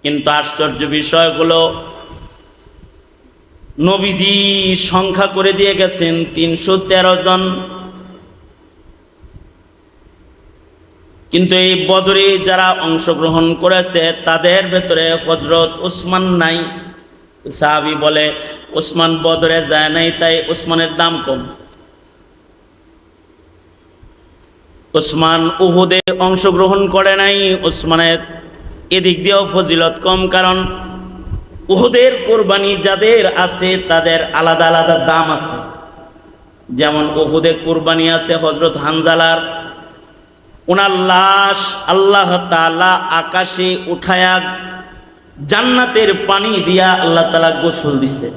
কিন্তু আশ্চর্য বিষয়গুলো নবীজি সংখ্যা করে দিয়ে গেছেন 313 জন। কিন্তু এই বদরে যারা অংশগ্রহণ করেছে তাদের ভেতরে হযরত উসমান নাই। সাহাবী বলে উসমান বদরে যায় নাই, তাই উসমানের দাম কম। উসমান উহুদে অংশগ্রহণ করে নাই, উসমানের এদিক দিয়েও ফজিলত কম, কারণ উহুদের কোরবানি যাদের আছে তাদের আলাদা আলাদা দাম আছে। যেমন উহুদে কোরবানি আছে হযরত হানজালার, ওনার লাশ আল্লাহ তাআলা আকাশে উঠায়া জান্নাতের পানি দিয়া আল্লাহ তাআলা গোসল দিছে।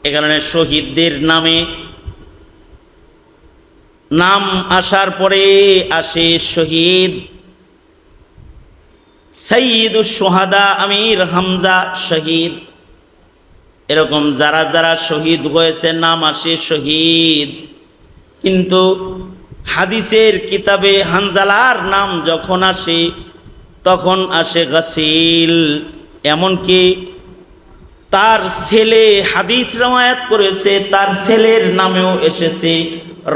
এ কারণে শহীদদের নাম আসার পরে আসে শহীদ সাইয়্যিদুশ শুহাদা আমির হামজা শহীদ। এরকম যারা যারা শহীদ হয়েছে নাম আসে শহীদ। কিন্তু হাদিসের কিতাবে হানজালার নাম যখন আসে তখন আসে গাসিল। এমনকি তার ছেলে হাদিস রওয়ায়াত করেছে, তার ছেলের নামেও এসেছে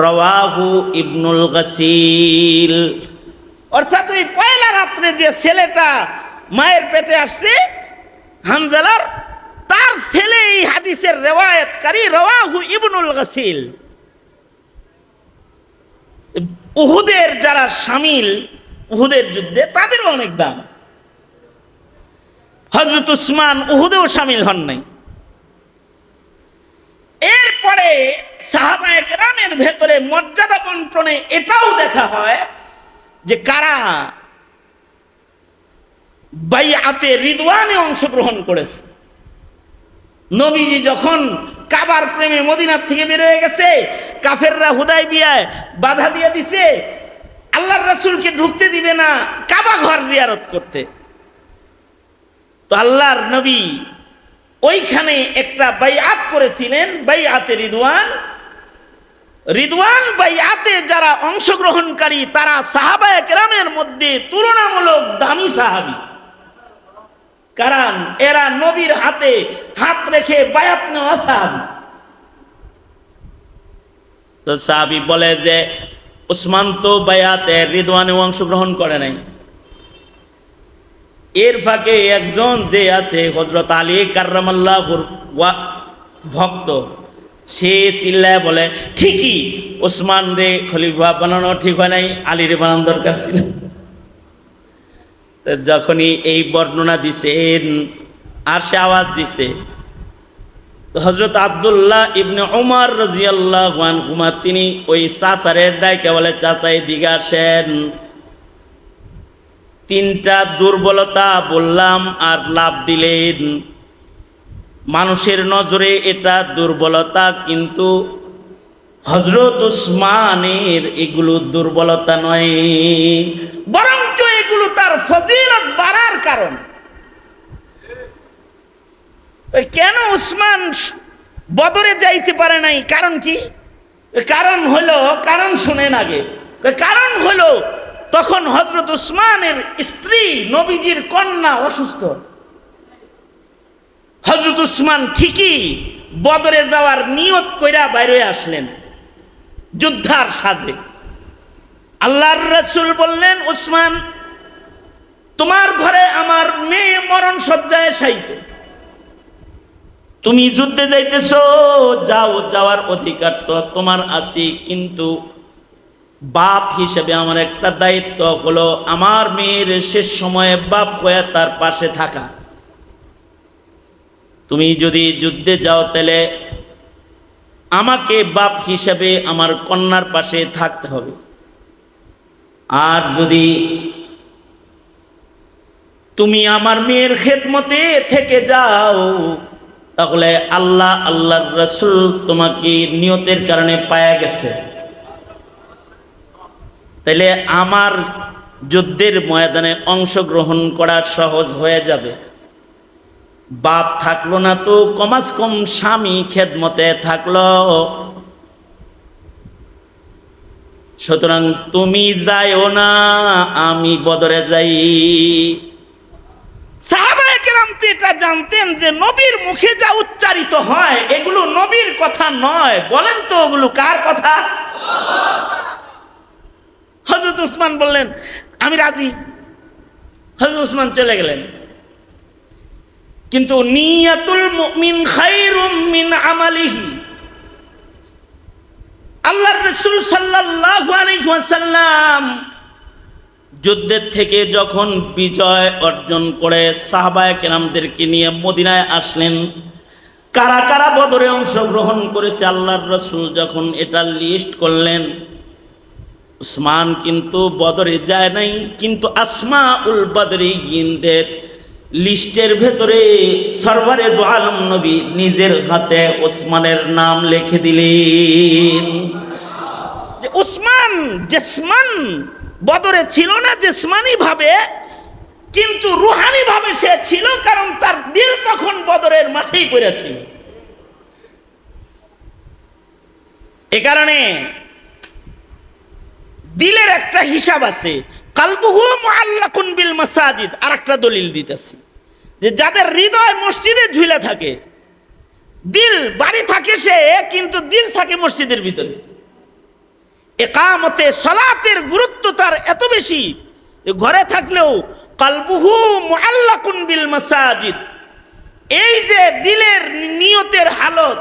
রাওয়াহু ইবনুল গাসিল। অর্থাৎ ওই পয়লা রাত্রে যে ছেলেটা মায়ের পেটে আসছে হানজালার, তার ছেলে এই হাদিসের রিওয়ায়াতকারী রাওয়াহু ইবনুল গাসিল। উহুদের যারা শামিল উহুদের যুদ্ধে তাদেরও অনেক দাম। হযরত উসমান উহুদেও শামিল হন নাই। এরপরে সাহাবায়ে কেরামের ভেতরে মর্যাদা বন্টনে এটাও দেখা হয় যে কারা বাইআতে রিদওয়ানে অংশগ্রহণ করেছে। নবীজি যখন কাবার প্রেমে মদিনার থেকে বের হয়ে গেছে, কাফেররা হুদায়বিয়ায় বাধা দিয়ে দিছে, আল্লাহর রাসূলকে ঢুকতে দিবে না কাবা ঘর জিয়ারত করতে। তো আল্লাহর নবী ওইখানে একটা বাইআত করেছিলেন, বাইআতে রিদওয়ান। রিদওয়ান বাইআতে যারা অংশগ্রহণকারী তারা সাহাবায়ে কেরামের মধ্যে তুলনামূলক দামি সাহাবী, কারণ এরা নবীর হাতে হাত রেখে বায়াত নেওয়া সাহাবী। তো সাহাবী বলে যে উসমান তো বায়াতে রিদওয়ানে অংশগ্রহণ করে নাই। এর ফাঁকে একজন যে আছে হযরত আলী কাররামাল্লাহুর ভক্ত, সে চিল্লায় বলে ঠিকই উসমান রে খলিফা বানানো ঠিক হয় নাই, আলীরে বানানো দরকার ছিল। যখনই এই বর্ণনা দিছেন আর সে আওয়াজ দিছে, তো হযরত আব্দুল্লাহ ইবনে উমর রাদিয়াল্লাহু আনহুমা তিনি ওই চাচারের ডাইকে বলে চাচা এদিকে আসেন, তিনটা দুর্বলতা বললাম আর লাভ দিলেন। মানুষের নজরে এটা দুর্বলতা, কিন্তু হযরত উসমানের এগুলো দুর্বলতা নয়, বরঞ্চ এগুলো তার ফজিলত বাড়ার কারণ। কেন উসমান বদরে যাইতে পারে নাই? কারণ কি? কারণ শুনেন আগে। কারণ হলো তখন হযরত উসমানের স্ত্রী নবীজির কন্যা অসুস্থ। হযরত উসমান ঠিকই বদরে যাওয়ার নিয়ত কইরা বাইরে আসলেন যুদ্ধার সাজে। আল্লাহর রাসূল বললেন, উসমান তোমার ঘরে আমার মেয়ে মরণ শয্যায় শায়িত, তুমি যুদ্ধে যাইতেছো, যাও, যাওয়ার অধিকার তো তোমার আছে, কিন্তু বাপ হিসেবে আমার একটা দায়িত্ব হলো আমার মেয়ের শেষ সময়ে বাপ হয়ে তার পাশে থাকা। তুমি যদি যুদ্ধে যাও তাহলে আমাকে বাপ হিসেবে আমার কন্যার পাশে থাকতে হবে। আর যদি তুমি আমার মেয়ের খেদমতে থেকে যাও তাহলে আল্লাহর রাসূল তোমাকে নিয়তের কারণে পায়া গেছে, তাইলে আমার যুদ্ধের ময়দানে অংশগ্রহণ করা সহজ হয়ে যাবে। বাপ থাকলো না তো কমাস কম স্বামী খেদমতে থাকলো। সুতরাং তুমি যাইও না, আমি বদরে যাই। সাহাবায়ে কেরাম তো এটা জানতেন যে নবীর মুখে যা উচ্চারিত হয় এগুলো নবীর কথা নয়। বলেন তো ওগুলো কার কথা? হযরত উসমান বললেন আমি রাজি। হযরত উসমান চলে গেলেন। কিন্তু নিয়াতুল মুমিন খায়রুম মিন আমালিহি, আল্লাহর রাসূল সাল্লাল্লাহু আলাইহি ওয়াসাল্লাম যুদ্ধের থেকে যখন বিজয় অর্জন করে সাহাবায়ে কেরামদেরকে নিয়ে মদিনায় আসলেন, কারা কারা বদরে অংশগ্রহণ করেছে আল্লাহর রাসূল যখন এটা লিস্ট করলেন, উসমান কিন্তু বদরে যায় নাই, কিন্তু আসমাউল বদরিয়িনদের লিস্টের ভেতরে সরওয়ারে দু আলম নবী নিজের হাতে ওসমানের নাম লিখে দিলেন। যে উসমান জিসমান বদরে ছিল না জিসমানি ভাবে, কিন্তু রুহানি ভাবে সে ছিল, কারণ তার দিল তখন বদরের মাঠেই পড়েছিল। এ কারণে দিলের একটা হিসাব আছে, কালবুহু মুআল্লাকুন বিল মাসাজিদ। আর একটা দলিল দিতেছি যে যাদের হৃদয় মসজিদে ঝুলে থাকে, দিল বাড়ি থাকে সে, কিন্তু দিল থাকে মসজিদের ভিতরে। ইকামতে সালাতের গুরুত্ব তার এত বেশি, ঘরে থাকলেও কালবুহু মুআল্লাকুন বিল মাসাজিদ। এই যে দিলের নিয়তের হালত,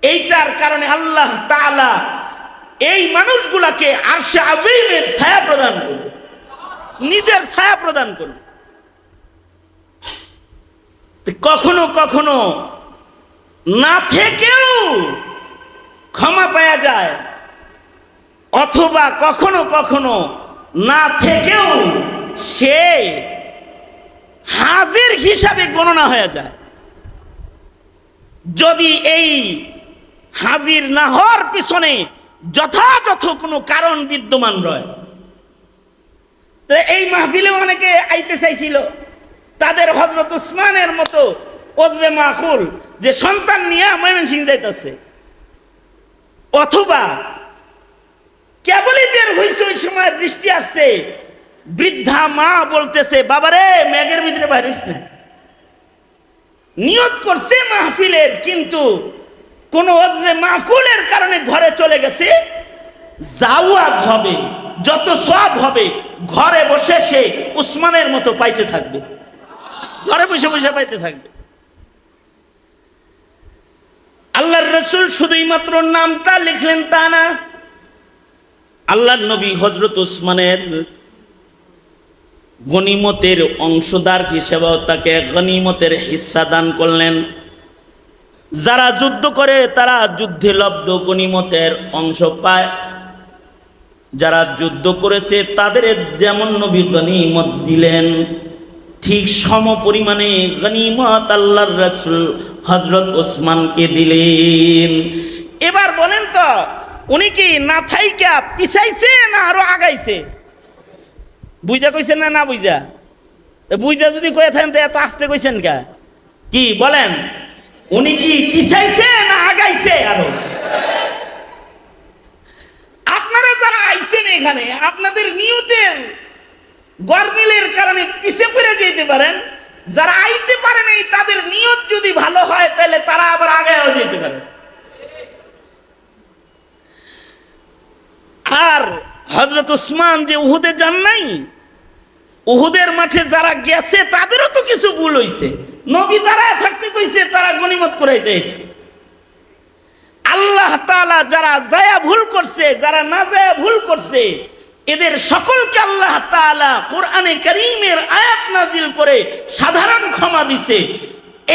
এইটার কারণে আল্লাহ তাআলা এই মানুষগুলাকে আরশে আযীমের ছায়া প্রদান করবে, নিজের ছায়া প্রদান করবে। কখনো কখনো না থেকেও ক্ষমা পাওয়া যায়, অথবা কখনো কখনো না থেকেও সে হাজির হিসাবে গণনা হয়ে যায়। যদি এই হাজির না হওয়ার পিছনে যথাযথ কোনো কারণ বিদ্যমান রয়। তো এই মাহফিলে অনেকে আইতে চাইছিল, তাদের হযরত উসমানের মতো ওজরে মাকুল যে সন্তান নিয়ে ময়মনসিংহ যাইতেছে, অথবা কেবলই বের হয়েছে ওই সময় বৃষ্টি আসছে, বৃদ্ধা মা বলতেছে বাবারে মেঘের ভিতরে বাইরে হইস না। নিয়ত করছে মাহফিলের, কিন্তু কোন ওজরে মাকুলের কারণে ঘরে চলে গেছে। জাওয়াজ হবে, যত সওয়াব হবে ঘরে বসে সে উসমানের মতো পাইতে থাকবে, ঘরে বসে বসে পাইতে থাকবে। আল্লাহর রাসূল শুধুই মাত্র নামটা লিখলেন তা না, আল্লাহর নবী হযরত উসমানের গনিমতের অংশদার হিসেবেও তাকে গনিমতের হিস্সা দান করলেন। যারা যুদ্ধ করে তারা যুদ্ধে লব্ধ গনিমতের অংশ পায়, যারা যুদ্ধ করেছে তাদের যেমন নবী গনিমত দিলেন, ঠিক সম পরিমাণে গনিমত আল্লাহর রাসূল হযরত ওসমানকে দিলেন। এবার বলেন তো উনি কি না থাইকা পিছাইছে না আরো আগাইছে? বুঝা কইছেন না না বুঝা? বুঝা যদি কয়ে থাকেন তো এত আসতে কইছেন কা? কি বলেন, উনি কি পিছাইছে না আগাইছে আরো? আপনারা যারা আইছেন এখানে আপনাদের নিয়তের গরমিলের কারণে পিছে পড়ে যেতে পারেন, যারা আইতে পারেন এই তাদের নিয়ত যদি ভালো হয় তাহলে তারা আবার আগায়ও যেতে পারে। আর হযরত উসমান যে উহুদে যান নাই, উহুদের মাঠে যারা গেছে তাদেরও তো কিছু ভুল হইছে, নবী দাঁড়ায় থাকতে কইছে, তারা গনিমত করাইতে আইছে। আল্লাহ তাআলা যারা যায়া ভুল করছে, যারা না যায়া ভুল করছে, এদের সকলকে আল্লাহ তাআলা কোরআনে কারীমের আয়াত নাজিল করে সাধারণ ক্ষমা দিছে।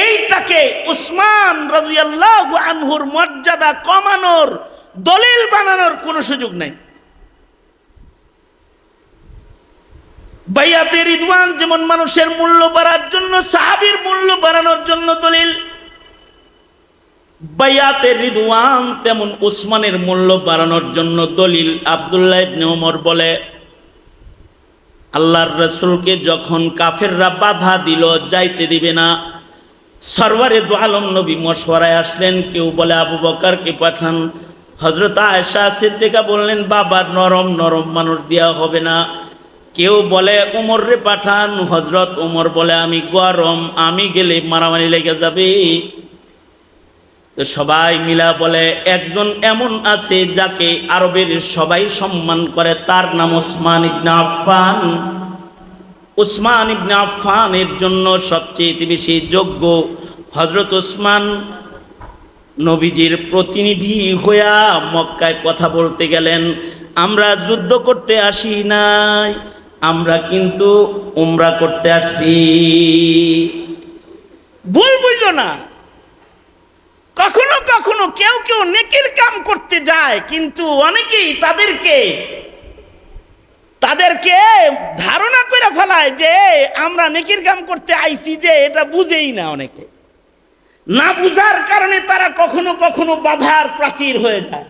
এইটাকে উসমান রাদিয়াল্লাহু আনহুর মর্যাদা কমানোর দলিল বানানোর কোনো সুযোগ নাই। বাইয়াতে রিদওয়ান যেমন মানুষের মূল্য বাড়ার জন্য, সাহাবীর মূল্য বাড়ানোর জন্য দলিল, বাইয়াতে রিদওয়ান তেমন উসমানের মূল্য বাড়ানোর জন্য দলিল। আব্দুল্লাহ ইবনে ওমর বলে, আল্লাহর রাসূলকে যখন কাফেররা বাধা দিল যাইতে দিবে না, সরওয়ারে দু আলম নবী মশওয়ারায় আসলেন। কেউ বলে আবু বকরকে পাঠান। হযরত আয়েশা সিদ্দিকা বললেন বাবা নরম নরম মানুষ দেওয়া হবে না, কেউ বলে ওমর রে পাঠান, হযরত ওমর বলে আমি গরম, আমি গেলে মারামারি লেগে যাবে। তো সবাই মিলা বলে একজন এমন আছে যাকে আরবের সবাই সম্মান করে, তার নাম ওসমান ইবনে আফফান। ওসমান ইবনে আফফানের জন্য সবচেয়ে বেশি যোগ্য হযরত ওসমান নবীজির প্রতিনিধি হইয়া মক্কায় কথা বলতে গেলেন, আমরা যুদ্ধ করতে আসি নাই, আমরা কিন্তু উমরা করতে আসছি। ভুল বুঝো না, কখনো কখনো কেউ কেউ নেকির কাম করতে যায়, কিন্তু অনেকেই তাদেরকে ধারণা করে ফেলায় যে আমরা নেকির কাম করতে আইছি, যে এটা বুঝেই না। অনেকে না বুঝার কারণে তারা কখনো কখনো বাধার প্রাচীর হয়ে যায়।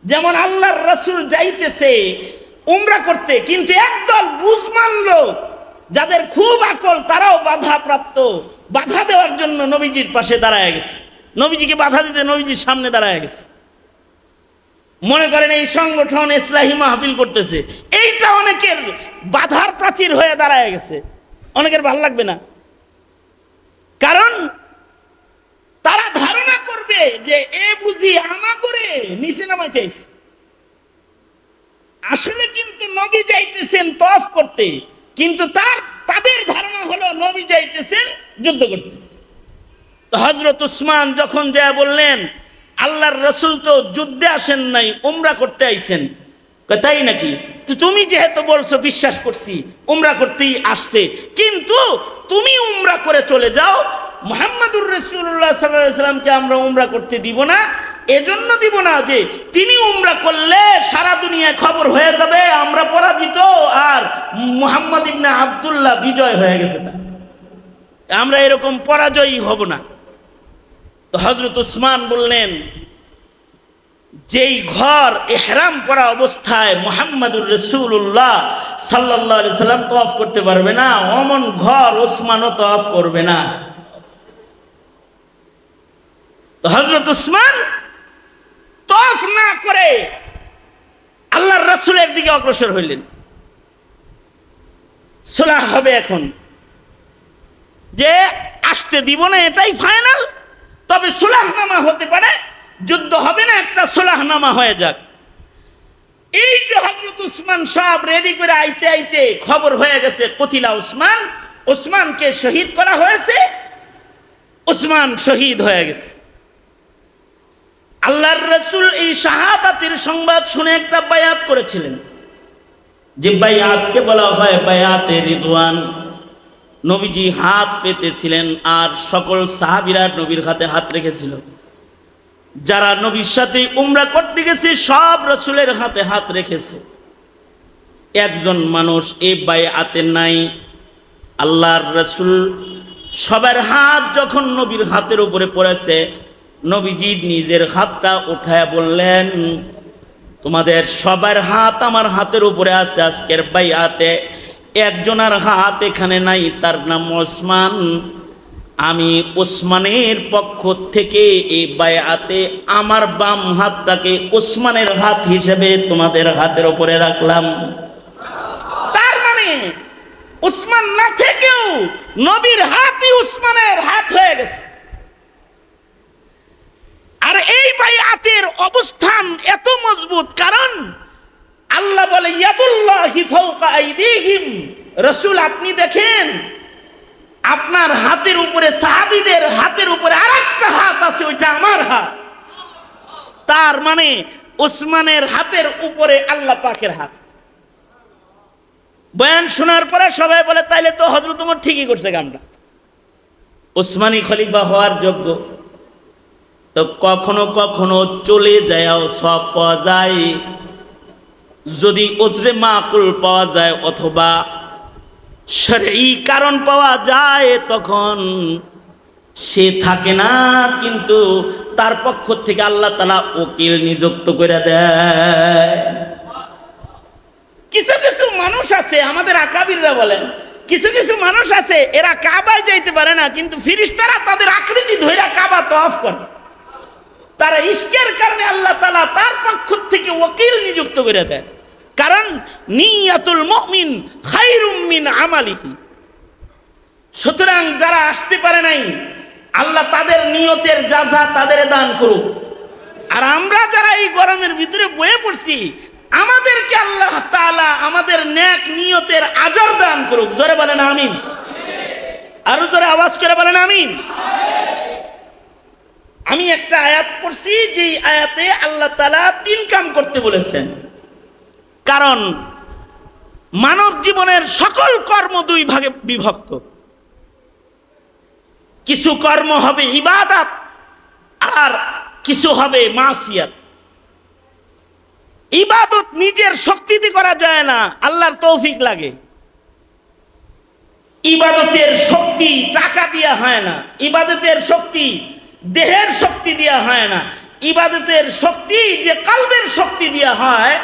যেমন আল্লাহর রাসূল যাইতেছে উমরা করতে, কিন্তু একদল বুঝমান লোক যাদের খুব আকল, তারাও বাধা প্রাপ্ত, বাধা দেওয়ার জন্য নবীজির পাশে দাঁড়ায় গেছে, নবীজিকে বাধা দিতে নবীজির সামনে দাঁড়ায় গেছে। মনে করেন এই সংগঠন ইসলাহি মাহফিল করতেছে, এইটা অনেকের বাধার প্রাচীর হয়ে দাঁড়ায় গেছে। অনেকের ভাল লাগবে না, কারণ তারা ধারণা করবে যে এ বুঝি আমা করে নিচে নামাইতে। আসলে কিন্তু নবী যাইতেছেন তওয়াফ করতে, কিন্তু তাদের ধারণা হলো নবী যাইতেছেন যুদ্ধ করতে। তো হযরত উসমান যখন যায় বললেন, আল্লাহর রাসূল তো যুদ্ধে আসেন নাই, উমরা করতে আইছেন। তাই নাকি? তো তুমি যেহেতু বলছো বিশ্বাস করছি উমরা করতেই আসছে, কিন্তু তুমি উমরা করে চলে যাও, মুহাম্মাদুর রাসূলুল্লাহ সাল্লাল্লাহু আলাইহি সাল্লামকে আমরা উমরা করতে দিব না। এজন্য দিব না যে তিনি উমরা করলে সারা দুনিয়ায় খবর হয়ে যাবে আমরা পরাজিত, আর মুহাম্মদ ইবনে আব্দুল্লাহ বিজয় হয়ে গেছে, তা আমরা এরকম পরাজয়ী হব না। তো হযরত উসমান বললেন, যেই ঘর ইহরাম পরা অবস্থায় মুহাম্মাদুর রাসূলুল্লাহ সাল্লাল্লাহু আলাইহি সাল্লাম তওয়াফ করতে পারবে না, অমন ঘর ওসমানও তওয়াফ করবে না। তো হযরত উসমান তওয়াফ না করে আল্লাহর রাসূলের দিকে অগ্রসর হইলেন। সুলহ হবে এখন, যে আসতে দিব না এটাই ফাইনাল, তবে সুলহনামা হতে পারে, যুদ্ধ হবে না, একটা সুলহনামা হয়ে যাক। এই যে হযরত উসমান সব রেডি করে আইতে আইতে খবর হয়ে গেছে কতিলা উসমান, উসমানকে শহীদ করা হয়েছে, উসমান শহীদ হয়ে গেছে। আল্লাহর রাসূল এই শাহাদাতের সংবাদ শুনে একটা বায়াত করেছিলেন, যে বায়াতকে বলা হয় বায়াতে রিদওয়ান। নবীজি হাত পেতেছিলেন আর সকল সাহাবীরা নবীর হাতে হাত রেখেছিল। যারা নবীর সাথে উমরা করতে গেছে সব রাসূলের হাতে হাত রেখেছে। একজন মানুষ এই বায়াতে নাই। আল্লাহর রাসূল সবার হাত যখন নবীর হাতের উপরে পড়েছে, নবীজি নিজের হাতটা উঠায় বললেন, তোমাদের সবার হাত আমার হাতের উপরে আছে আজকের বায়াতে, একজনের হাত এখানে নাই, তার নাম ওসমান। আমি ওসমানের পক্ষ থেকে এই বায়াতে আমার বাম হাতটাকে ওসমানের হাত হিসেবে তোমাদের হাতের উপরে রাখলাম। তার মানে ওসমান না থেকেও নবীর হাতই ওসমানের হাত হয়ে গেছে। আর এই বায়াতের অবস্থান এত মজবুত, কারণ আল্লাহ বলে ইয়াদুল্লাহি ফাওকা আইদিহিম। রাসূল আপনি দেখেন আপনার হাতের উপরে, সাহাবীদের হাতের উপরে আরেকটা হাত আছে, ওইটা আমার হাত। তার মানে ওসমানের হাতের উপরে আল্লাহ পাকের হাত। বয়ান শোনার পরে সবাই বলে তাইলে তো হযরত ওমর ঠিকই করছে কামটা, ওসমানী খলিফা হওয়ার যোগ্য। তো কখনো কখনো চলে যায়ও সব পাওয়া যায়, যদি ওজরে মাকুল পাওয়া যায় অথবা শরঈ কারণ পাওয়া যায়, তখন সে থাকে না, কিন্তু তার পক্ষ থেকে আল্লাহ তাআলা উকিল নিযুক্ত করে দেয়। কিছু কিছু মানুষ আছে, আমাদের আকাবিররা বলেন, কিছু কিছু মানুষ আছে এরা কাবায় যাইতে পারে না, কিন্তু ফেরেশতারা তাদের আকৃতি ধইরা কাবা তওয়াফ করে। তারা ইশকের কারণে আল্লাহ তাআলা তার পক্ষ থেকে ওকিল নিযুক্ত করে দেয়। কারণ নিয়াতুল মুমিন খায়রুম মিন আমালিহি। সুতরাং যারা আসতে পারে নাই, আল্লাহ তাদের নিয়তের জাযা তাদের দান করুক। আর আমরা যারা এই গরমের ভিতরে বয়ে পড়ছি, আমাদেরকে আল্লাহ তাআলা আমাদের নেক নিয়তের আজর দান করুক। জোরে বলেন আমিন। আরো জোরে আওয়াজ করে বলেন আমিন। আমি একটা আয়াত পড়ছি, যে আয়াতে আল্লাহ তাআলা 3 কাম করতে বলেছেন। কারণ মানব জীবনের সকল কর্ম 2 ভাগে বিভক্ত। কিছু কর্ম হবে ইবাদত, আর কিছু হবে মাসিয়াত। ইবাদত নিজের শক্তিতে করা যায় না, আল্লাহর তৌফিক লাগে। ইবাদতের শক্তি টাকা দিয়া হয় না, ইবাদতের শক্তি দেহের শক্তি দিয়া হয় না, ইবাদতের শক্তি যে কলবের শক্তি দিয়া হয়।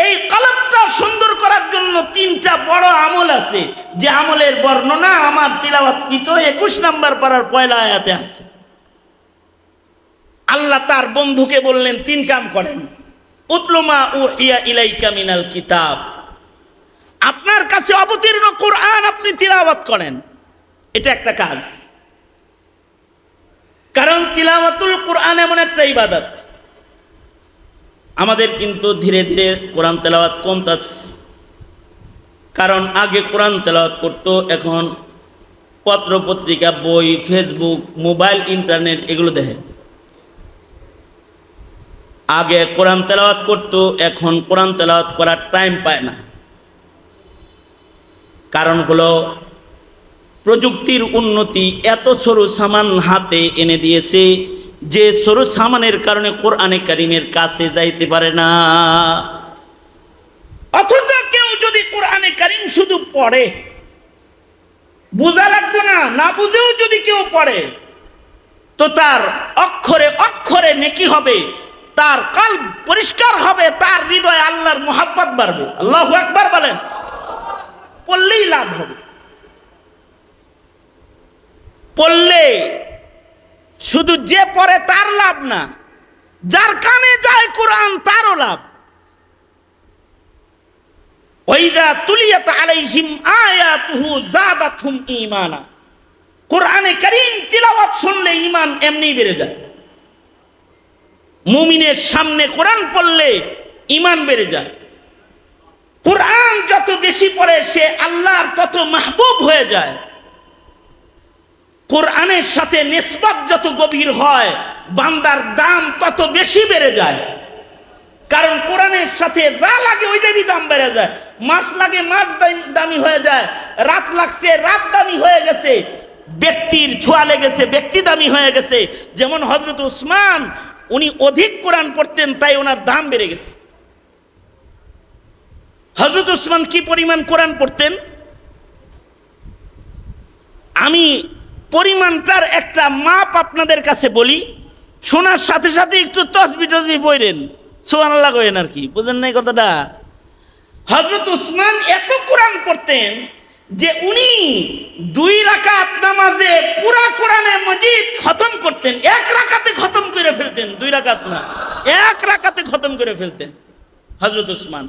এই কলবটা সুন্দর করার জন্য 3টা বড় আমল আছে, যে আমলের বর্ণনা আমার তিলাওয়াতকৃত 21 নম্বর পারার পয়লা আয়াতে আছে। আল্লাহ তার বন্ধুকে বললেন 3 কাম করেন। উতলুমা উহিয়া ইলাইকা মিনাল কিতাব, আপনার কাছে অবতীর্ণ কোরআন আপনি তিলাওয়াত করেন। এটা একটা কাজ। কারণ তিলাওয়াতুল কোরআন এমন একটা ইবাদত। আমাদের কিন্তু ধীরে ধীরে কোরআন তেলাওয়াত কমতাছে। কারণ আগে কোরআন তেলাওয়াত করতো, এখন পত্র পত্রিকা, বই, ফেসবুক, মোবাইল, ইন্টারনেট এগুলো দেখে। আগে কোরআন তেলাওয়াত করতো, এখন কোরআন তেলাওয়াত করার টাইম পায় না। কারণ হলো প্রযুক্তির উন্নতি এত সরু সামান হাতে এনে দিয়েছে, যে সরু সামানের কারণে কোরআনে কারীমের কাছে যাইতে পারে না। অথচ কেউ যদি কোরআনে কারীম শুধু পড়ে, বোঝা লাগবে না, না বুঝেও যদি কেউ পড়ে, তো তার অক্ষরে অক্ষরে নেকি হবে, তার কলব পরিষ্কার হবে, তার হৃদয়ে আল্লাহর মুহাব্বত বাড়বে। আল্লাহু আকবার বলেন। পড়লেই লাভ হবে। পড়লে শুধু যে পড়ে তার লাভ না, যার কানে যায় কোরআন তারও লাভ। ওয়াইদা তুলিয়াত আলাইহিম আয়াতুহু যাদাতহুম ঈমানা। কোরআনে কারীম তিলাওয়াত শুনলে ঈমান এমনি বেড়ে যায়। মুমিনের সামনে কোরআন পড়লে ঈমান বেড়ে যায়। কোরআন যত বেশি পড়ে সে আল্লাহর তত মাহবুব হয়ে যায়। কোরআনের সাথে নিসবত যত গভীর হয়, বান্দার দাম তত বেশি বেড়ে যায়। কারণ কোরআনের সাথে যা লাগে ওইটারই দাম বেড়ে যায়। মাস লাগে মাস দামি হয়ে যায়, রাত লাগছে রাত দামি হয়ে গেছে, ব্যক্তির ছোঁয়া লেগেছে ব্যক্তি দামি হয়ে গেছে। যেমন হযরত উসমান, উনি অধিক কোরআন পড়তেন, তাই ওনার দাম বেড়ে গেছে। হযরত উসমান কি পরিমাণ কোরআন পড়তেন, আমি পরিমাণটার একটা মাপ আপনাদের কাছে বলি, শোনার সাথে সাথে একটু তসবি টসবি পড়েন, সুবহানাল্লাহ কইেন। আর কি বুঝেন নাই কথাটা? হযরত উসমান এত কোরআন পড়তেন যে উনি 2 রাকাত নামাজে পুরা কোরআনে মজিদ খতম করতেন। 1 রাকাতে খতম করে ফেলতেন, 2 রাকাত না, 1 রাকাতে খতম করে ফেলতেন হযরত উসমান।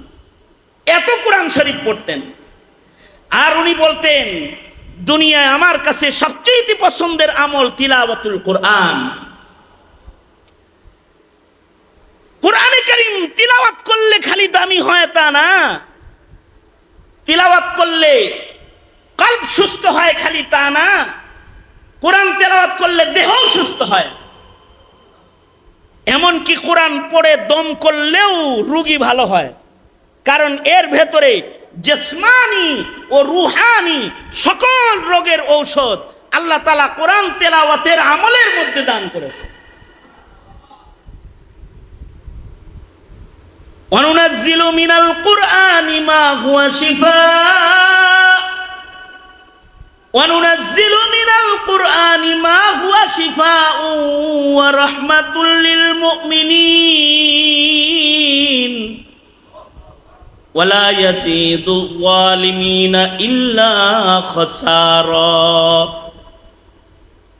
এত কোরআন শরীফ পড়তেন। আর উনি বলতেন, দুনিয়ায় আমার কাছে সবচেয়ে পছন্দের আমল তিলাওয়াতুল কোরআন। কোরআনে কারীম তিলাওয়াত করলে খালি দামি হয় তা না, তিলাওয়াত করলে কলব সুস্থ হয় খালি তা না, কোরআন তেলাওয়াত করলে দেহ সুস্থ হয়। এমনকি কোরআন পড়ে দম করলেও রোগী ভালো হয়। কারণ এর ভেতরে জিসমানি ও রুহানি সকল রোগের ঔষধ আল্লাহ তাআলা কোরআন তেলাওয়াতের আমলের মধ্যে দান করেছে। ওয়ানুনাজ্জিলু মিনাল কুরআনি মা হুয়া শিফাء ওয়ানুনাজ্জিলু মিনাল কুরআনি মা হুয়া শিফাء ওয়া রাহমাতুল লিল মুমিনিন ওয়ালা ইয়াজিদুল যালিমিনা ইল্লা খাসারা।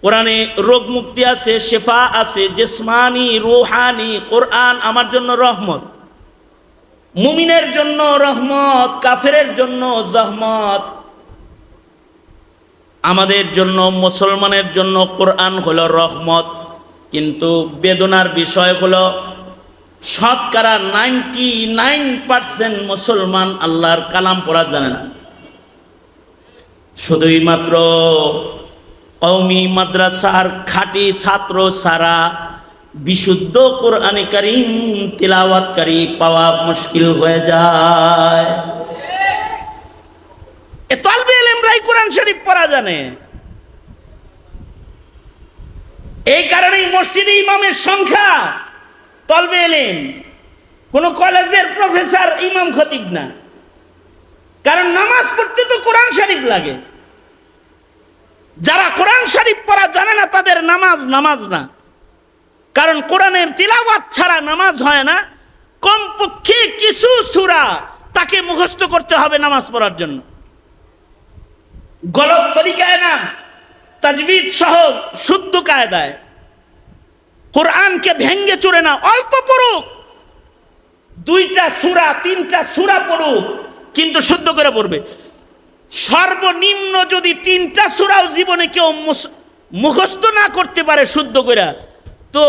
কোরআনে রোগ মুক্তি আছে, শেফা আছে, জিসমানি রুহানি। কোরআন আমার জন্য রহমত। মুমিনের জন্য রহমত, কাফেরের জন্য জহমত। আমাদের জন্য, মুসলমানের জন্য কোরআন হলো রহমত, কিন্তু বেদনার বিষয় হলো শতকরা 99% মুসলমান আল্লাহর কালাম পড়া জানে না। শুধুই মাত্র কওমি মাদ্রাসার খাঁটি ছাত্র ছাড়া বিশুদ্ধ কোরআনে কারীম তিলাওয়াতকারী পাওয়া মুশকিল হয়ে যায়। এ তালবে ইলমরাই কোরআন শরীফ পড়া জানে। এই কারণেই মসজিদে ইমামের সংখ্যা তালবে ইলম, কোন কলেজের প্রফেসর ইমাম খতিব না। কারণ নামাজ পড়তে তো কোরআন শরীফ লাগে। যারা কোরআন শরীফ পড়া জানে না তাদের নামাজ না। কারণ কোরআনের তিলাওয়াত ছাড়া নামাজ হয় না। কমপক্ষে কিছু সূরা তাকে মুখস্থ করতে হবে নামাজ পড়ার জন্য। গলত তরিকায় না, তাজবিদ সহ শুদ্ধ কায়দায় কোরআনকে ভেঙ্গে চুরে না, অল্প পড়ুক, 2টা সূরা 3টা সূরা পড়ুক, কিন্তু শুদ্ধ করে পড়বে। সর্বনিম্ন যদি 3টা সূরাও জীবনে কেউ মুখস্থ না করতে পারে শুদ্ধ করে, তো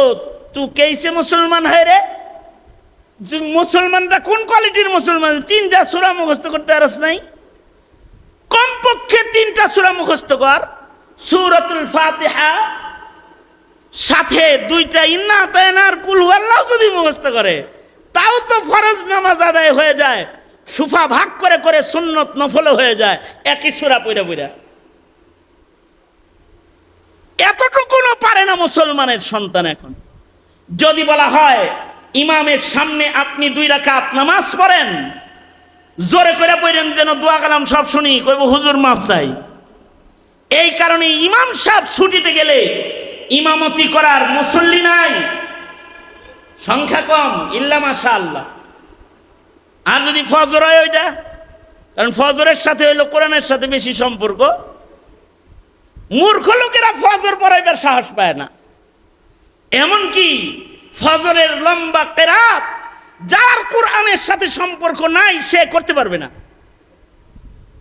তুই কেসে মুসলমান হয় রে? মুসলমানরা কোন কোয়ালিটির মুসলমান? 3টা সূরা মুখস্থ করতে পারস নাই? কমপক্ষে 3টা সূরা মুখস্থ কর। সূরাতুল ফাতিহা সাথে 2টা ইন্না আতায়নার কুল হুয়াল্লাহু যদি মুখস্থ করে, তাও তো ফরজ নামাজ আদায় হয়ে যায়। সুফা ভাগ করে করে সুন্নত নফল হয়ে যায় একই সূরা পড়া পড়া। এতটুকুও পারে না মুসলমানের সন্তান এখন। যদি বলা হয় ইমামের সামনে আপনি 2 রাকাত নামাজ পড়েন, জোরে করে পড়েন যেন দোয়া কালাম সব শুনি, কইব হুজুর মাফ চাই। এই কারণে ইমাম সাহেব ছুটিতে গেলে ইমামতি করার মুসল্লি নাই, সংখ্যা কম, ইল্লা মাশাআল্লাহ। আর যদি ফজর হয় ওইটা, কারণ ফজরের সাথে হইলো কোরআনের সাথে বেশি সম্পর্ক। মূর্খ লোকেরা ফজর পড়াইবার সাহস পায় না। এমনকি ফজরের লম্বা কেরাত যার কোরআনের সাথে সম্পর্ক নাই সে করতে পারবে না।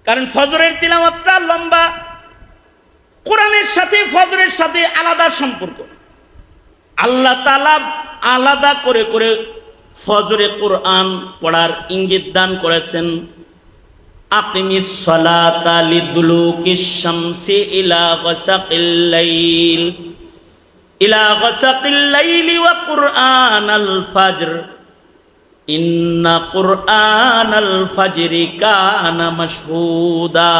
কারণ ফজরের তিলাওয়াতটা লম্বা, কোরআনের সাথে ফজরের সাথে আলাদা সম্পর্ক। আল্লাহ তাআলা আলাদা করে করে ফজরে কোরআন পড়ার ইঙ্গিত দান করেছেন। আকিমিস সালাতা লিদুলুকিশ শামসি ইলা গাসাকিল লাইলি ওয়া কুরআনাল ফাজর ইন্না কুরআনাল ফাজরি কানা মাশহুদা।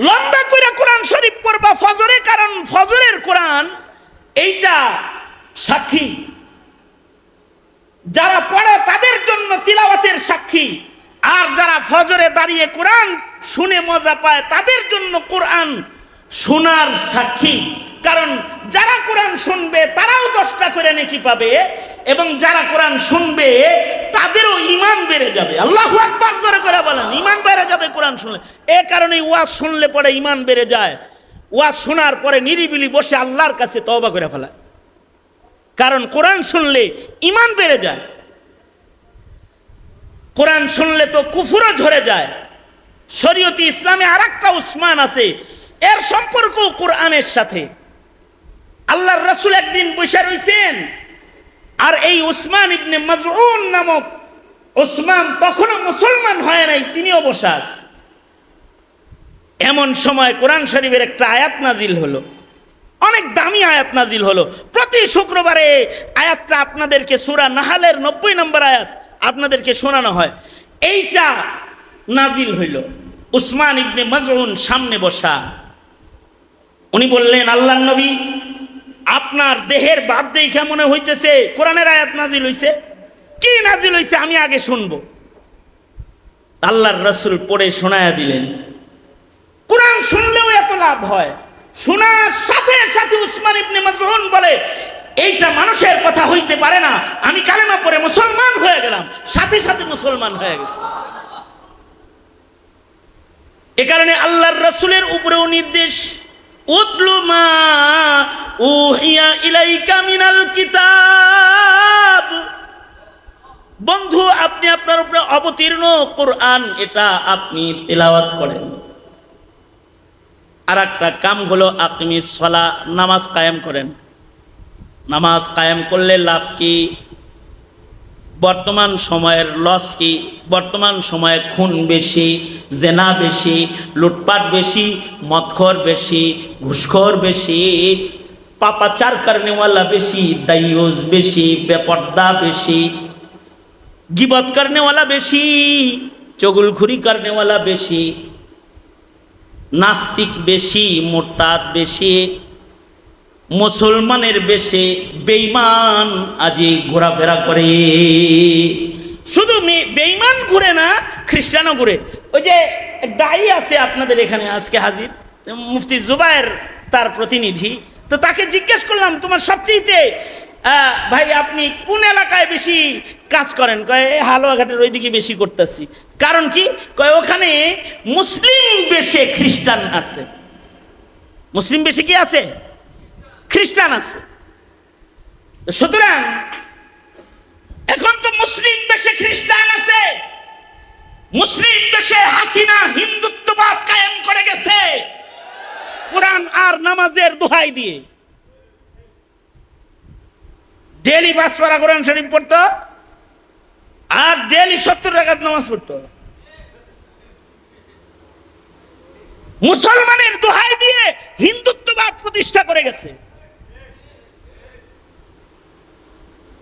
লম্বা করে কোরআন শরীফ পড়বা ফজরে, কারণ ফজরের কোরআন এইটা সাক্ষী। যারা পড়ে তাদের জন্য তিলাওয়াতের সাক্ষী, আর যারা ফজরে দাঁড়িয়ে কোরআন শুনে মজা পায় তাদের জন্য কোরআন শোনার সাক্ষী। কারণ যারা কোরআন শুনবে তারাও 10টা করে নেকি পাবে, এবং যারা কোরআন শুনবে তাদেরও ঈমান বেড়ে যাবে। আল্লাহু আকবার জোরে করে বলেন, ঈমান বেড়ে যাবে কোরআন শুনলে। এই কারণে ওয়াজ শুনলে পরে ঈমান বেড়ে যায়। ওয়াজ শোনার পরে নিরিবিলি বসে আল্লাহর কাছে তওবা করে ফেলায়, কারণ কোরআন শুনলে ঈমান বেড়ে যায়। কোরআন শুনলে তো কুফরও ঝরে যায়। শরীয়তে ইসলামে আরেকটা উসমান আছে, এর সম্পর্ক কোরআনের সাথে। আল্লাহর রাসূল একদিন বসে রইছেন, আর এই উসমান ইবনে মাজউন নামক উসমান তখনও মুসলমান হয় নাই, তিনিও বসে আছে। এমন সময় কোরআন শরীফের একটা আয়াত নাজিল হলো, অনেক দামি আয়াত নাজিল হলো। প্রতি শুক্রবারে আয়াতটা আপনাদেরকে সূরা নাহলের 90 নম্বর আয়াত আপনাদেরকে শোনানো হয়। এইটা নাজিল হইল, উসমান ইবনে মাজউন সামনে বসা। উনি বললেন, আল্লাহর নবী, আপনার দেহের ভাব দেখে মনে হইতেছে কোরআনের আয়াত নাজিল হইছে। কি নাজিল হইছে আমি আগে শুনবো। আল্লাহর রাসূল পড়ে শোনায়া দিলেন। কোরআন শুনলেও এত লাভ হয়। শোনার সাথে সাথে উসমান ইবনে মাজউন বলে, এইটা মানুষের কথা হইতে পারে না, আমি কালেমা পড়ে মুসলমান হয়ে গেলাম। সাথে সাথে মুসলমান হয়ে গেছে। এ কারণে আল্লাহর রাসূলের উপরেও নির্দেশ, উতলু মা উহিয়া ইলাইকা মিনাল কিতাব, বন্ধু, আপনি আপনার উপরে অবতীর্ণ কোরআন এটা আপনি তেলাওয়াত করেন। আর একটা কাম হলো আকিমিস সালাহ, নামাজ কায়েম করেন। নামাজ কায়েম করলে লাভ কি? বর্তমান সময়ের লস কি? বর্তমান সময়ে খুন বেশি, জেনা বেশি, লুটপাট বেশি, মদখোর বেশি, ঘুষখোর বেশি, পাপাচার করনেওয়ালা বেশি, দায়ুস বেশি, বেপর্দা বেশি, গিবত করনেওয়ালা বেশি, চগুলখুরি করনেওয়ালা বেশি, নাস্তিক বেশি, মুরতাদ বেশি, মুসলমানের বেশে বেঈমান আজি ঘোরাফেরা করে। শুধু বেঈমান ঘুরে না, খ্রিস্টানও ঘুরে। ওই যে দায়ী আছে আপনাদের এখানে আজকে হাজির, মুফতি জুবায়ের তার প্রতিনিধি, তো তাকে জিজ্ঞেস করলাম তোমার সবচেয়ে ভাই আপনি কোন এলাকায় বেশি কাজ করেন? কয় হালুয়াঘাটের ওইদিকে বেশি করতেছি। কারণ কি? কয় ওখানে মুসলিম বেশে খ্রিস্টান আছে। মুসলিম বেশে কি আছে? খ্রিস্টান আছে। সুতরাং এখন তো মুসলিম দেশে খ্রিস্টান আছে, মুসলিম দেশে হাসিনা হিন্দুত্ববাদ কায়েম করে গেছে কোরআন আর নামাজের দোহাই দিয়ে। ডেলি 5 পারা কোরআন শরীফ পড়তো আর ডেলি 70 রাকাত নামাজ পড়তো। মুসলমানের দোহাই দিয়ে হিন্দুত্ববাদ প্রতিষ্ঠা করে গেছে।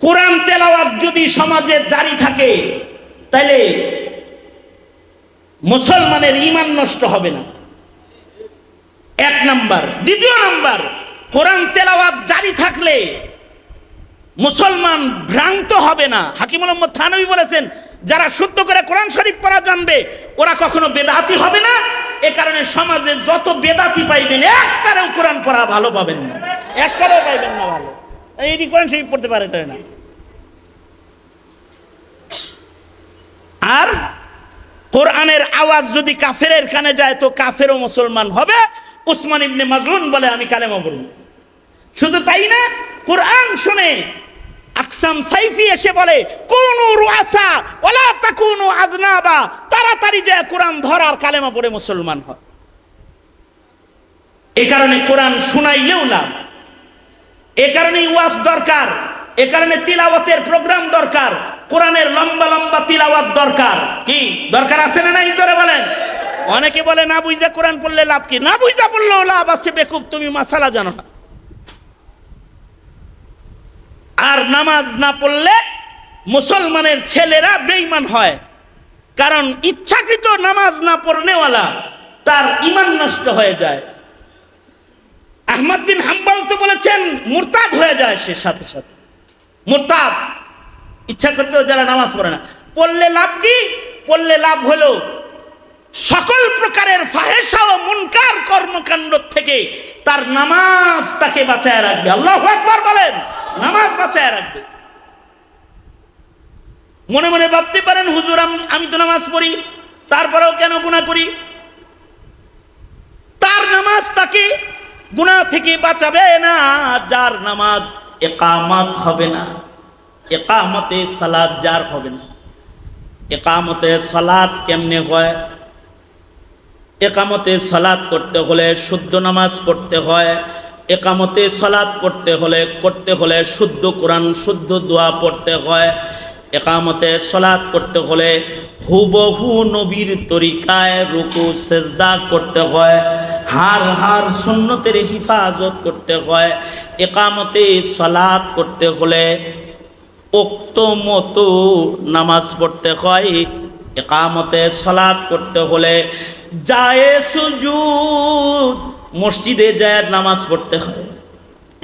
কোরআন তেলাওয়াত যদি সমাজে জারি থাকে তাহলে মুসলমানের ঈমান নষ্ট হবে না, 1 নাম্বার। দ্বিতীয় নাম্বার, কোরআন তেলাওয়াত জারি থাকলে মুসলমান ভ্রান্ত হবে না। হাকিম মোহাম্মদ থানভী বলেছেন, যারা শুদ্ধ করে কোরআন শরীফ পড়া জানবে ওরা কখনো বেদাতি হবে না। এ কারণে সমাজে যত বেদাতি পাইবেন একটারেও কোরআন পড়া ভালো পাবেন না, একটারেও পাইবেন না ভালো। এই কোরআন শরীফ পড়তে পারে না। আর কোরআনের আওয়াজ যদি কাফেরের কানে যায় তো কাফেরও মুসলমান হবে। উসমান ইবনে মাজউন বলে আমি কালেমা পড়ব। শুধু তাই না, কোরআন শুনে আকসাম সাইফি এসে বলে কুনু রুআসা ওয়ালা তাকুনু আযনাবা, তাড়াতাড়ি যে কোরআন ধর আর কালেমা পড়ে মুসলমান হয়। এই কারণে কোরআন শুনাইলেও লাভ, এ কারণেই ওয়াজ দরকার, এ কারণে তিলাওয়াতের প্রোগ্রাম দরকার, কোরআনের লম্বা লম্বা তিলাওয়াত দরকার। কি দরকার আছে না নাই জোরে বলেন। অনেকে বলে না বুঝা কোরআন পড়লে লাভ কি? না বুঝা পড়লেও লাভ আছে, বেকুব তুমি মাসালা জানো না। আর নামাজ না পড়লে মুসলমানের ছেলেরা বেঈমান হয়, কারণ ইচ্ছাকৃত নামাজ না পড়নেওয়ালা তার ঈমান নষ্ট হয়ে যায়। আহমদ বিন হাম্বল তো বলেছেন মুরতাদ হয়ে যায় সে, সাথে সাথে মুরতাদ। ইচ্ছা করতে যারা নামাজ পড়ে না, পড়লে লাভ কি? পড়লে লাভ হলো সকল প্রকারের ফাহেশা ও মুনকার কর্মকাণ্ড থেকে তার নামাজ তাকে বাঁচায় রাখবে। আল্লাহু আকবার বলেন। নামাজ বাঁচায় রাখবে। মনে মনে ভাবতে পারেন হুজুর আমি তো নামাজ পড়ি, তারপরেও কেন গুনাহ করি? তার নামাজ তাকে গুনাহ থেকে বাঁচাবে না যার নামাজ ইকামত হবে না, ইকামতে সালাত যার হবে না। ইকামতে সালাত কেমনে হয়? একামতে সালাত করতে হলে শুদ্ধ নামাজ পড়তে হয়। একামতে সালাত করতে হলে শুদ্ধ কোরআন শুদ্ধ দোয়া পড়তে হয়। একামতে সালাত করতে হলে হুবহু নবীর তরিকায় রুকু সেজদা করতে হয়। হার সুন্নতের হিফাজত করতে হয়। একামতে সালাত করতে হলে উক্ত মতো নামাজ পড়তে হয়। একামতে সালাত করতে হলে যায় সুজুদ মসজিদে যায় নামাজ পড়তে হয়।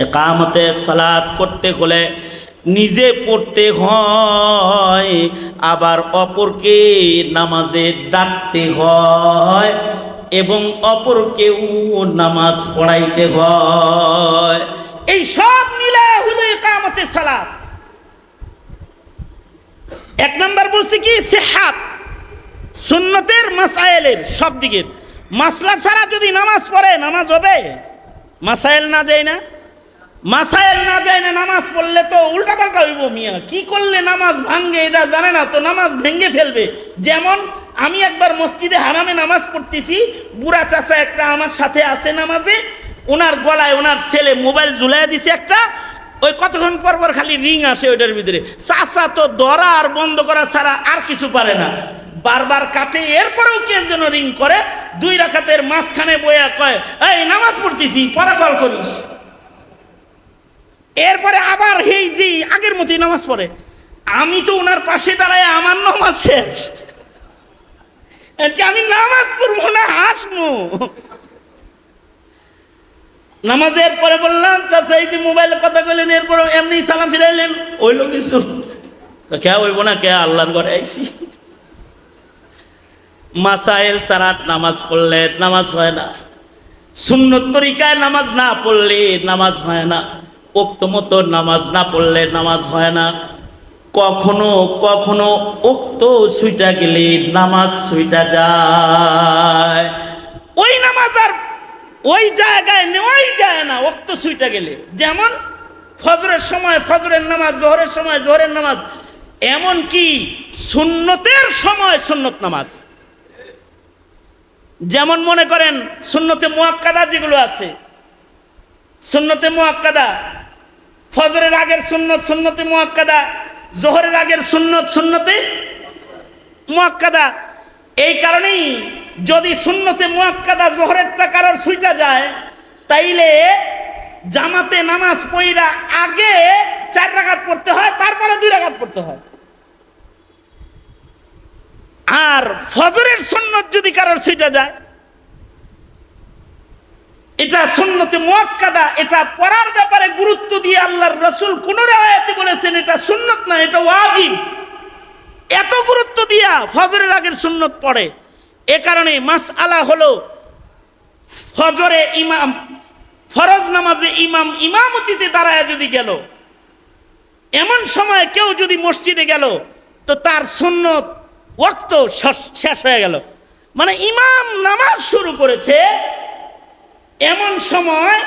একামতে সালাত করতে হলে নিজে পড়তে হয়, আবার অপরকে নামাজে ডাকতে হয় এবং অপরকেও নামাজ পড়াইতে হয়। এই সব মিলে হলো একামতে সালাত। 1 নাম্বার বলছি কি? সিহাত, সুন্নতের মাসায়েলের সব দিকের মাসলা ছাড়া যদি নামাজ পড়ে নামাজ হবে? মাসায়েল না যায় না? মাসাইল না যায় না নামাজ পড়লে তো উল্টাপাল্টা হইব মিয়া, কি করলে নামাজ ভাঙ্গে এটা জানে না তো নামাজ ভেঙ্গে ফেলবে। যেমন আমি একবার মসজিদে হারামে নামাজ পড়তেছি, বুড়া চাচা একটা আমার সাথে আছে নামাজে, ওনার গলায় ওনার ছেলে মোবাইল ঝুলাই দিছে একটা, ওই কতক্ষণ পর পর খালি রিং আসে ওইটার ভিতরে। চাচা তো ধরা আর বন্ধ করা ছাড়া আর কিছু পারে না, বারবার কাটে, এরপরেও কে যেন রিং করে, 2 রাকাতের মাঝখানে বইয়া কয় এই নামাজ পড়তেছি পরে কল করিস। এরপরে আবার হেই যে আগের মতোই নামাজ পড়ে। আমি তো ওনার পাশে দাঁড়ায় আমার নামাজ শেষ, আমি নামাজ পড়বো না হাসবো। নামাজের পরে বললাম চাচা এই যে মোবাইলে কথা কইলেন, এরপর এমনি সালাম ফিরাইলেন, ওইলো কিছু কে হইব না, কে আল্লাহর ঘরে আইছি। মাসাইল ছাড়া নামাজ পড়লে নামাজ হয় না, সুন্নত তরিকায় নামাজ না পড়লে নামাজ হয় না, ওক্ত মতো নামাজ না পড়লে নামাজ হয় না। কখনো কখনো ওক্ত ছুইটা গেলে নামাজ ছুইটা যায়, ওই নামাজ আর ওই জায়গায় নেওয়াই যায় না ওক্ত ছুইটা গেলে। যেমন ফজরের সময় ফজরের নামাজ, জোহরের সময় জোহরের নামাজ, এমন কি সুন্নতের সময় সুন্নত নামাজ। যেমন মনে করেন সুন্নতে মুআক্কাদা যেগুলো আছে, সুন্নতে মুআক্কাদা, ফজরের আগের সুন্নত সুন্নতে মুআক্কাদা, জোহরের আগের সুন্নত সুন্নতে মুআক্কাদা। এই কারণেই যদি সুন্নতে মুআক্কাদা জোহরেরটা কারোর ছুইটা যায়, তাইলে জামাতে নামাজ পড়া আগে 4 রাকাত পড়তে হয়, তারপরে 2 রাকাত পড়তে হয়। আর ফজরের সুন্নত যদি কারোর ছুইটা যায়, এটা সুন্নতে মুআক্কাদা, এটা পড়ার ব্যাপারে গুরুত্ব দিয়ে আল্লাহর রাসূল কোন আয়াতে বলেছেন এটা সুন্নত না এটা ওয়াজিব, এত গুরুত্ব দিয়া ফজরের আগের সুন্নত পড়ে। এ কারণে মাসআলা হলো ফজরে ইমাম ফরজ নামাজে ইমাম ইমামতিতে দাঁড়ায় যদি গেল, এমন সময় কেউ যদি মসজিদে গেল তো তার সুন্নত ওয়াক্ত শেষ হয়ে গেল, মানে ইমাম নামাজ শুরু করেছে এমন সময়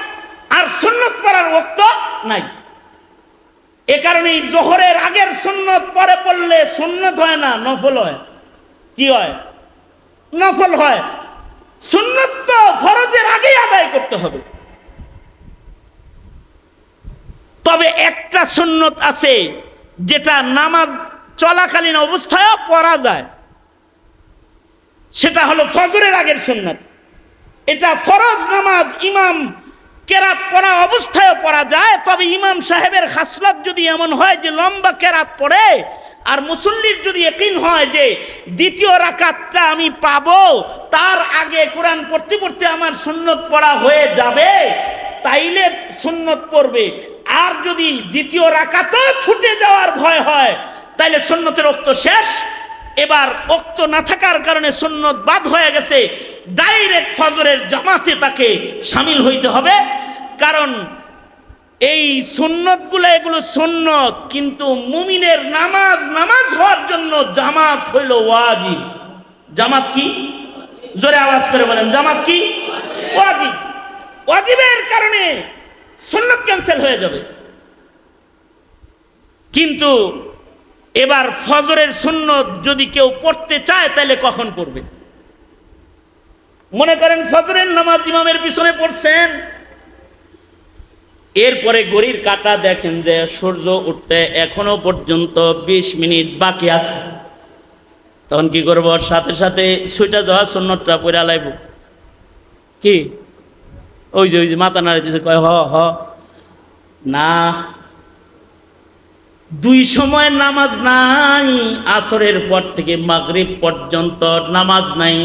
আর সুন্নত পড়ার ওয়াক্ত নাই। এ কারণে জোহরের আগের সুন্নত পরে পড়লে সুন্নত হয় না, নফল হয়। কি হয়? নফল হয়। সুন্নত তো ফরজের আগেই আদায় করতে হবে। তবে একটা সুন্নত আছে যেটা নামাজ চলাকালীন অবস্থায়ও পড়া যায়, সেটা হলো ফজরের আগের সুন্নত। এটা ফরজ নামাজ ইমাম কেরাত পড়া অবস্থায়ও পড়া যায়, তবে ইমাম সাহেবের খাসলত যদি এমন হয় যে লম্বা কেরাত পড়ে আর মুসল্লির যদি ইয়াকিন হয় যে দ্বিতীয় রাকাতটা আমি পাবো, তার আগে কোরআন পড়তে পড়তে আমার সুন্নত পড়া হয়ে যাবে, তাইলে সুন্নত পড়বে। আর যদি দ্বিতীয় রাকাতও ছুটে যাওয়ার ভয় হয় তাইলে সুন্নতের ওক্ত শেষ। এবার ওক্ত না থাকার কারণে সুন্নত বাদ হয়ে গেছে, ডাইরেক্ট ফজরের জামাতে তাকে শামিল হইতে হবে। কারণ এই সুন্নতগুলো এগুলো সুন্নত, কিন্তু মুমিনের নামাজ হওয়ার জন্য জামাত হইল ওয়াজিব। জামাত কি? জোরে আওয়াজ করে বলেন, জামাত কি? ওয়াজিব। ওয়াজিবের কারণে সুন্নত ক্যান্সেল হয়ে যাবে। কিন্তু এবার ফজরের সুন্নত যদি কেউ পড়তে চায় তাহলে কখন পড়বে? মনে করেন ফজরের নামাজ ইমামের পিছনে পড়ছেন, এরপরে ঘড়ির কাঁটা দেখেন যে সূর্য উঠতে এখনো পর্যন্ত 20 মিনিট বাকি আছে, তখন কি করব? সাথে সাথে ছুটে যাওয়া সুন্নতটা পড়ে লাইব। কি ওই যে মাথা নাড়িতেছে, কয় হ না, 2 সময়ের নামাজ নাই। আসরের পর থেকে মাগরিব পর্যন্ত নামাজ নাই।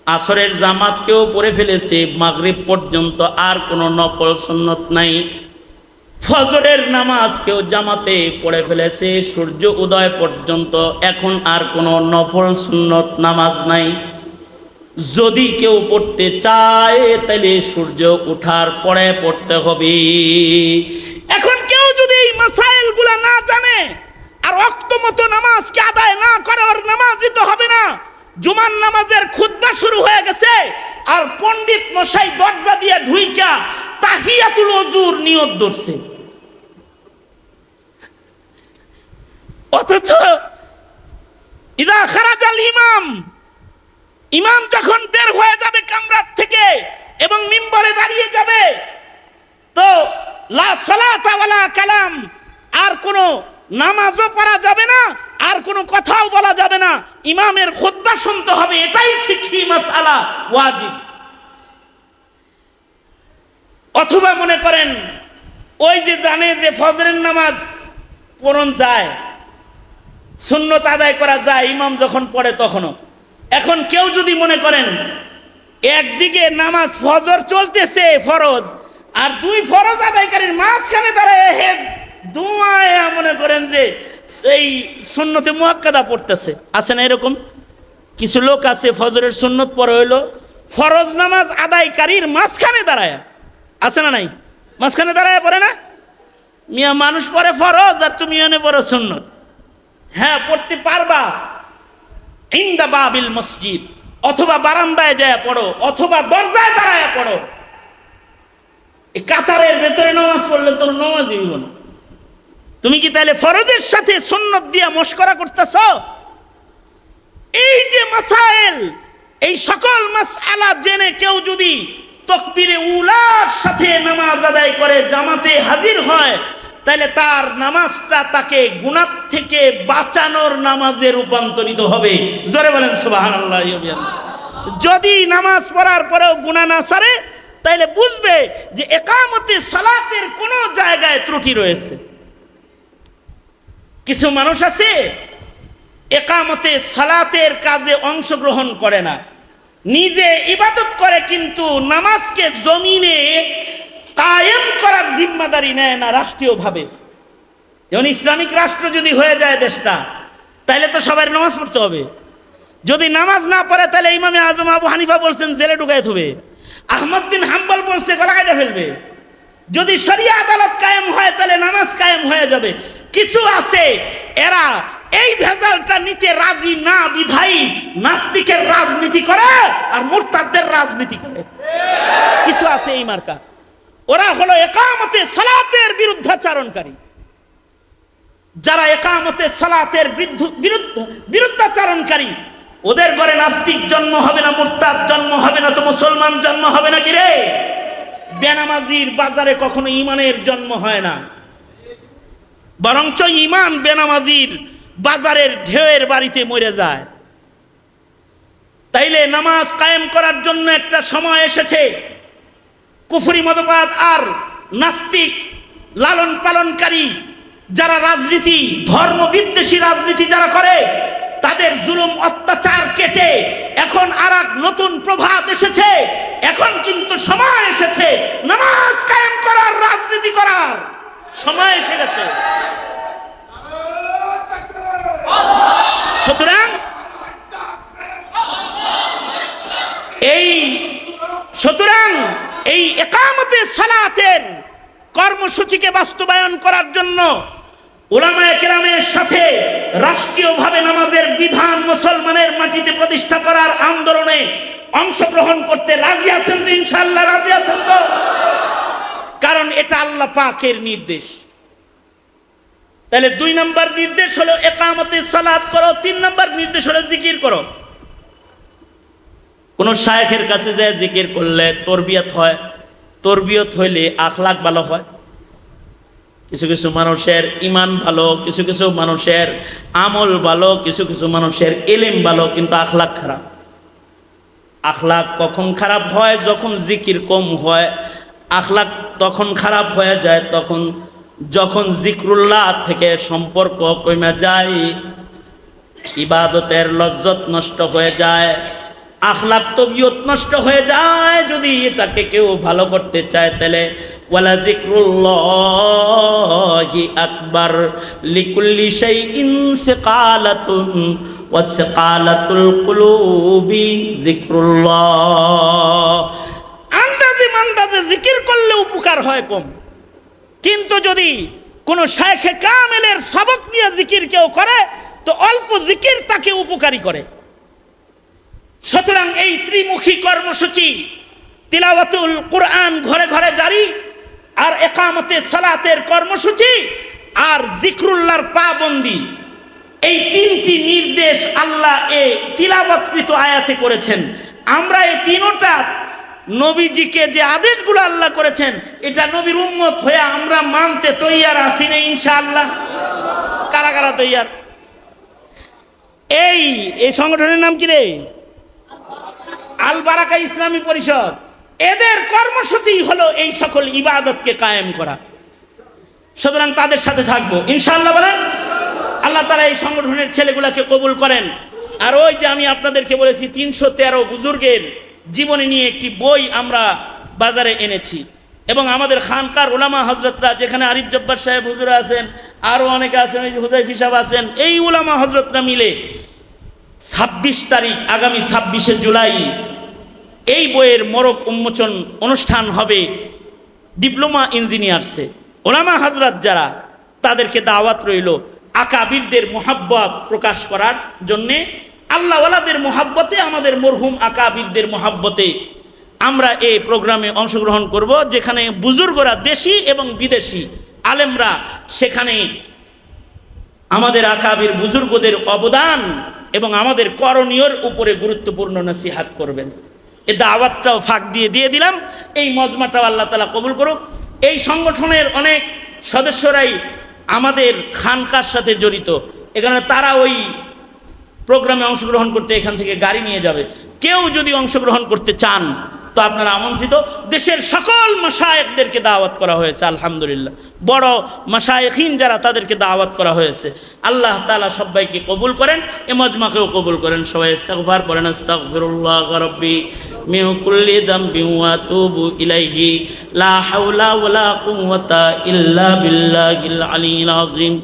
আসরের জামাত কেউ পড়ে ফেলেছে, মাগরিব পর্যন্ত আর কোনো নফল সুন্নত নাই। ফজরের নামাজ কেউ জামাতে পড়ে ফেলেছে সূর্য উদয় পর্যন্ত, এখন আর কোনো নফল সুন্নত নামাজ নাই। যদি কেউ পড়তে চায় তাহলে সূর্য ওঠার পরে পড়তে হবে। এখন কেউ যদি এই মাসাইলগুলা না জানে আর ওয়াক্ত মতো নামাজকে আদায় না করে, ওর নামাজই তো হবে না। জুমার নামাজের খুতবা শুরু হয়ে গেছে আর পণ্ডিত মশাই দরজা দিয়ে ঢুইকা তাহিয়াতুল ওযুর নিয়ত ধরছে, অথচ ইদা খারাজাল ইমাম, ইমাম যখন বের হয়ে যাবে কামরাত থেকে এবং মিম্বরে দাঁড়িয়ে যাবে, তো লা সালাতা ওয়ালা কালাম, আর কোনো নামাজও পড়া যাবে না, আর কোনো কথাও বলা যাবে না, ইমামের খুতবা শুনতে হবে। এটাই ফিকহি মাসআলা, ওয়াজিব। অথবা মনে করেন ওই যে জানে যে ফজরের নামাজ পড়ন যায়, সুন্নত আদায় করা যায় ইমাম যখন পড়ে তখনও। এখন কেউ যদি মনে করেন একদিকে নামাজ ফজর চলতেছে ফরজ, আর দুই ফরজ আদায়কারীর মাঝখানে দাঁড়ায় হে দুয়ায় মনে করেন যে এই সুন্নতে মুআক্কাদা পড়তেছে, আছে না এরকম কিছু লোক আছে? ফজরের সুন্নত পড়ে হইলো ফরজ নামাজ আদায়কারীর মাঝখানে দাঁড়ায়, আছে না নাই? মাঝখানে দাঁড়ায় পড়ে না? মিয়া মানুষ পড়ে ফরজ আর তুমি এনে পড়ো সুন্নত। হ্যাঁ, পড়তে পারবা ইনদা বাবিল মসজিদ, অথবা বারান্দায় যায় পড়ো, অথবা দরজায় দাঁড়ায় পড়ো। এই কাতারের ভেতরে নামাজ পড়লে তোর নামাজই হইব না। তুমি কি তাহলে ফরজের সাথে সুন্নত দিয়া মশকরা করতেছ? এই যে মাসাইল, এই সকল মাসআলা জেনে কেউ যদি তাকবীরে উলার সাথে নামাজ আদায় করে, জামাতে হাজির হয়, তাহলে তার নামাজটা তাকে গুনাহ থেকে বাঁচানোর নামাজে রূপান্তরিত হবে। জোরে বলেন সুবহানাল্লাহ। যদি নামাজ পড়ার পরেও গুনাহ না ছাড়ে, তাহলে বুঝবে যে ইকামতে সালাতের কোনো জায়গায় ত্রুটি রয়েছে। কিছু মানুষ আছে ইকামতে সালাতের কাজে অংশগ্রহণ করে না, নিজে ইবাদত করে কিন্তু নামাজকে জমিনে কায়েম করার জিম্মাদারি নেয় না রাষ্ট্রীয়ভাবে। যেমন ইসলামিক রাষ্ট্র যদি হয়ে যায় দেশটা, তাহলে তো সবাই নামাজ পড়তে হবে। যদি নামাজ না পড়ে তাহলে ইমামে আজম আবু হানিফা বলছেন জেলে ঢুকাই থবে, আহমদ বিন হাম্বল বলছে গলা কাটে ফেলবে। যদি শরিয়া আদালত কায়েম হয় তাহলে নামাজ কায়েম হয়ে যাবে। কিছু আছে এরা এই ভেজালটা নিতে রাজি না বিধায়ী নাস্তিকের রাজনীতি করে আর মুরতাদদের রাজনীতি করে। কিছু আছে এই মার্কা, ওরা হলো ইকামতে সালাতের বিরুদ্ধাচারণকারী। যারা ইকামতে সালাতের বিরুদ্ধাচারণকারী, ওদের ঘরে নাস্তিক জন্ম হবে না, মুরতাদ জন্ম হবে না, তো মুসলমান জন্ম হবে নাকি রে? বেনামাজির বাজারে কখনো ইমানের জন্ম হয় না, বরঞ্চ ইমান বেনামাজির বাজারের ঢেউয়ের বাড়িতে মরে যায়। তাইলে নামাজ কায়েম করার জন্য একটা সময় এসেছে। কুফরি মতবাদ আর নাস্তিক লালন পালনকারী যারা রাজনীতি, ধর্ম বিদ্বেষী রাজনীতি যারা করে, তাদের জুলুম অত্যাচার কেটে এখন আরেক নতুন প্রভাত এসেছে। এখন কিন্তু সময় এসেছে নামাজ কায়েম করার, রাজনীতি করার সময় এসে গেছে। সুতরাং এই ইকামতে সালাতের কর্মসূচিকে বাস্তবায়ন করার জন্য উলামায়ে কেরামের সাথে রাষ্ট্রীয়ভাবে নামাজের বিধান মুসলমানের মাটিতে প্রতিষ্ঠা করার আন্দোলনে অংশগ্রহণ করতে রাজি আছেন তো? ইনশাআল্লাহ রাজি আছেন তো? কারণ এটা আল্লাহ পাকের নির্দেশ। তাহলে 2 নম্বর নির্দেশ হলো ইকামতে সালাত করো, 3 নম্বর নির্দেশ হলো জিকির করো। কোন শায়েখের কাছে যায় জিকির করলে তরবিয়ত হয়, তরবিয়ত হইলে আখলাক ভালো হয়। কিছু কিছু মানুষের ইমান ভালো, কিছু কিছু মানুষের আমল ভালো, কিছু কিছু মানুষের ইলম ভালো, কিন্তু আখলাক খারাপ। আখলাক কখন খারাপ হয়? যখন জিকির কম হয়। আখলাক তখন খারাপ হয়ে যায় যখন জিক্রুল্লাহ থেকে সম্পর্ক কমে যায়, ইবাদতের লজ্জত নষ্ট হয়ে যায়, আখলাক তবিয়ত নষ্ট হয়ে যায়। যদি এটাকে কেউ ভালো করতে চায় তাহলে ওয়ালা যিকরুল্লাহি আকবার লিকুল্লি শাইইন সিকালাতুন ওয়া সিকালাতুল কুলুবি যিকরুল্লাহ। আন্দাজে জিকির করলে উপকার হয় কম, কিন্তু যদি কোন শায়েখে কামেলের সবক নিয়ে জিকির কেউ করে তো অল্প জিকির তাকে উপকারী করে। সুতরাং এই ত্রিমুখী কর্মসূচি তিলাওয়াতুল কুরআন ঘরে ঘরে জারি, আর একামতে সালাতের কর্মসূচি, আর জিক্রুল্লাহর পাবন্দি, এই তিনটি নির্দেশ আল্লাহ এই তিলাওয়াতকৃত আয়াতে করেছেন। আমরা এই তিনটা নবীজিকে যে আদেশগুলো আল্লাহ করেছেন, এটা নবীর উম্মত হয়ে আমরা মানতে তৈয়ার আছি না ইনশাআল্লাহ? কারা কারা তৈয়ার? এই সংগঠনের নাম কি রে? আল বারাকা ইসলামী পরিষদ। এদের কর্মসূচি হলো এই সকল ইবাদতকে কায়েম করা। সুতরাং তাদের সাথে থাকবো ইনশাআল্লাহ। বলেন আল্লাহ তাআলা এই সংগঠনের ছেলেগুলাকে কবুল করেন। আর ওই যে আমি আপনাদেরকে বলেছি 313 বুজুর্গের জীবনী নিয়ে একটি বই আমরা বাজারে এনেছি, এবং আমাদের খানকার উলামা হজরতরা, যেখানে আরিফ জব্বার সাহেব হুজুরা আছেন, আরও অনেকে আছেন, ওই হুজাইফি সাহেব আছেন, এই উলামা হজরতরা মিলে 26 তারিখ, আগামী 26শে জুলাই এই বইয়ের মোড়ক উন্মোচন অনুষ্ঠান হবে ডিপ্লোমা ইঞ্জিনিয়ার্সে। ওলামা হজরত যারা, তাদেরকে দাওয়াত রইল আকাবিরদের মোহাব্বত প্রকাশ করার জন্যে, আল্লাহওয়ালাদের মোহাব্বতে, আমাদের মরহুম আকাবিরদের মোহাব্বতে আমরা এই প্রোগ্রামে অংশগ্রহণ করব, যেখানে বুজুর্গরা দেশি এবং বিদেশি আলেমরা সেখানে আমাদের আকাবির বুজুর্গদের অবদান এবং আমাদের করণীয়র উপরে গুরুত্বপূর্ণ নসিহাত করবেন। এই দাওয়াতটাও ফাঁক দিয়ে দিলাম। এই মজমাটাও আল্লাহ তাআলা কবুল করুক। এই সংগঠনের অনেক সদস্যরাই আমাদের খানকার সাথে জড়িত, এখানে তারা ওই প্রোগ্রামে অংশগ্রহণ করতে এখান থেকে গাড়ি নিয়ে যাবে। কেউ যদি অংশগ্রহণ করতে চান তো আপনারা আমন্ত্রিত। দেশের সকল মাশায়েখদেরকে দাওয়াত করা হয়েছে, আলহামদুলিল্লাহ। বড় মাশায়েখিন যারা, তাদেরকে দাওয়াত করা হয়েছে। আল্লাহ তাআলা সবাইকে কবুল করেন, এ মজমাকেও কবুল করেন। সবাই ইস্তিগফার করেন। আস্তাগফিরুল্লাহ রাব্বি মিন কুল্লি যামবিন ওয়া আতুবু ইলাইহি লা হাওলা ওয়ালা কুওয়াতা ইল্লা বিল্লাহিল আলিয়্যিল আযীম।